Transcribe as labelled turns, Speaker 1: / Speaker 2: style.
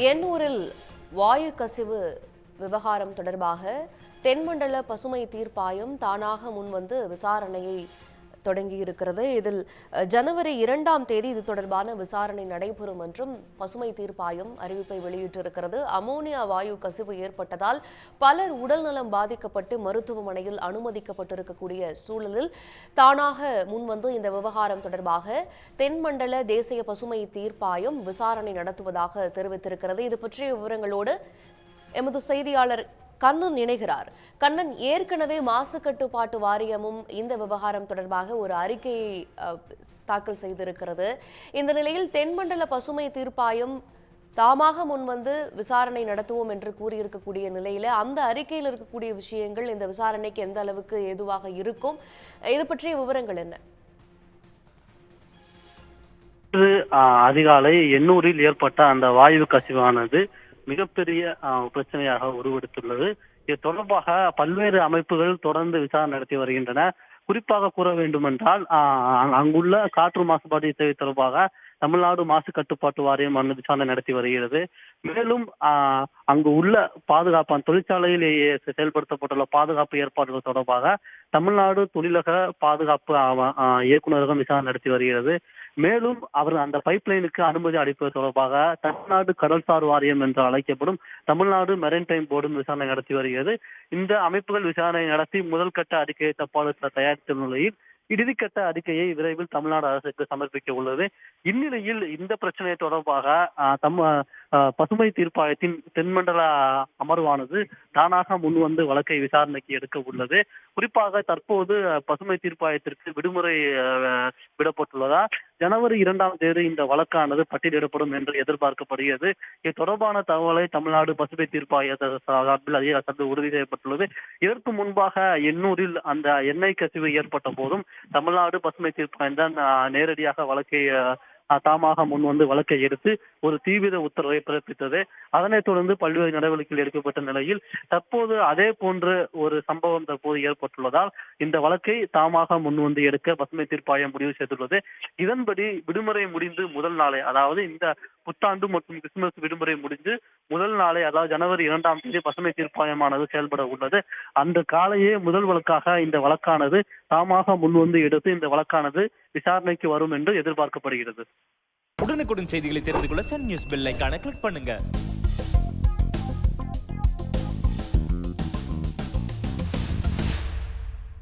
Speaker 1: எண்ணூரில் வாயு கசிவு விவகாரம் தொடர்பாக தென்மண்டல பசுமை தீர்ப்பாயம் தானாக முன்வந்து விசாரணையை தொடங்கியிருக்கிறது. இதில் ஜனவரி 2ஆம் தேதி இது தொடர்பான விசாரணை நடைபெறும் என்றும் பசுமை தீர்ப்பாயம் அறிவிப்பை வெளியிட்டிருக்கிறது. அமோனியா வாயு கசிவு ஏற்பட்டதால் பலர் உடல்நலம் பாதிக்கப்பட்டு மருத்துவமனையில் அனுமதிக்கப்பட்டிருக்கக்கூடிய சூழலில் தானாக முன்வந்து இந்த விவகாரம் தொடர்பாக தென்மண்டல தேசிய பசுமை தீர்ப்பாயம் விசாரணை நடத்துவதாக தெரிவித்திருக்கிறது. இது பற்றிய விவரங்களோடு எமது செய்தியாளர் கண்ணன் இணைகிறார். கண்ணன், ஏற்கனவே மாசு கட்டுப்பாட்டு வாரியமும் இந்த விவகாரம் தொடர்பாக ஒரு அறிக்கையை தாக்கல் செய்திருக்கிறது. இந்த நிலையில் தென்மண்டல பசுமை தீர்ப்பாயம் தாமாக முன்வந்து விசாரணை நடத்துவோம் என்று கூறியிருக்கக்கூடிய நிலையில அந்த அறிக்கையில் இருக்கக்கூடிய விஷயங்கள் இந்த விசாரணைக்கு எந்த அளவுக்கு ஏதுவாக இருக்கும், இது பற்றிய விவரங்கள் என்ன?
Speaker 2: அதிகாலை எண்ணூரில் ஏற்பட்ட அந்த வாயு கசிவானது மிகப்பெரிய பிரச்சனையாக உருவெடுத்துள்ளது. இது தொடர்பாக பல்வேறு அமைப்புகள் தொடர்ந்து விசாரணை நடத்தி வருகின்றன. குறிப்பாக கூற வேண்டுமென்றால் அங்குள்ள காற்று மாசுபாடு சேவை தொடர்பாக தமிழ்நாடு மாசு கட்டுப்பாட்டு வாரியம் விசாரணை நடத்தி வருகிறது. மேலும் அங்கு உள்ள பாதுகாப்பு தொழிற்சாலையில் செயல்படுத்தப்பட்டுள்ள பாதுகாப்பு ஏற்பாடுகள் தொடர்பாக தமிழ்நாடு தொழிலக பாதுகாப்பு இயக்குநரகம் விசாரணை நடத்தி வருகிறது. மேலும் அவர் அந்த பைப்லைனுக்கு அனுமதி அளிப்பது தொடர்பாக தமிழ்நாடு கடல்சார் வாரியம் என்று அழைக்கப்படும் தமிழ்நாடு மெரைன்டைம் போர்டும் விசாரணை நடத்தி வருகிறது. இந்த அமைப்புகள் விசாரணை நடத்தி முதல் கட்ட அறிக்கையை தப்பாளர் தயாரித்துள்ள நிலையில் இறுதிக்கட்ட அறிக்கையை விரைவில் தமிழ்நாடு அரசுக்கு சமர்ப்பிக்க உள்ளது. இந்நிலையில் இந்த பிரச்சனை தொடர்பாக பசுமை தீர்ப்பாயத்தின் தென்மண்டல அமர்வானது தானாக முன்வந்து வழக்கை விசாரணைக்கு எடுக்க உள்ளது. குறிப்பாக தற்போது பசுமை தீர்ப்பாயத்திற்கு விடுமுறை விடப்பட்டுள்ளதால் ஜனவரி 2ஆம் தேதி இந்த வழக்கானது பட்டியலிடப்படும் என்று எதிர்பார்க்கப்படுகிறது. இது தொடர்பான தகவலை தமிழ்நாடு பசுமை தீர்ப்பாய சார்பில் அதிகாரி உறுதி செய்யப்பட்டுள்ளது. இதற்கு முன்பாக எண்ணூரில் அந்த எண்ணெய் கசிவு ஏற்பட்ட போதும் தமிழ்நாடு பசுமை தீர்ப்பாயம் தான் நேரடியாக வழக்கை தாமாக முன்வந்து வழக்கை எடுத்து ஒரு தீவிர உத்தரவை பிறப்பித்தது. அதனைத் தொடர்ந்து பல்வேறு நடவடிக்கைகள் எடுக்கப்பட்ட நிலையில் தற்போது அதே போன்று ஒரு சம்பவம் தற்போது ஏற்பட்டுள்ளதால் இந்த வழக்கை தாமாக முன்வந்து எடுக்க பசுமை தீர்ப்பாயம் முடிவு செய்துள்ளது. இதன்படி விடுமுறை முடிந்து முதல் நாளே, அதாவது இந்த புத்தாண்டு மற்றும் கிறிஸ்துமஸ் விடுமுறை முடிந்து முதல் நாளே, அதாவது ஜனவரி 2ஆம் தேதி பசுமை தீர்ப்பாயமானது செயல்பட உள்ளது. அந்த காலையே முதல் வழக்காக இந்த வழக்கானது தாமாக முன்வந்து எடுத்து இந்த வழக்கானது விசாரணைக்கு வரும் என்று எதிர்பார்க்கப்படுகிறது.
Speaker 3: உடனுக்குடன் செய்திகளை தெரிந்து கொள்ள சன் நியூஸ் பெல் ஐகானை கிளிக் பண்ணுங்க.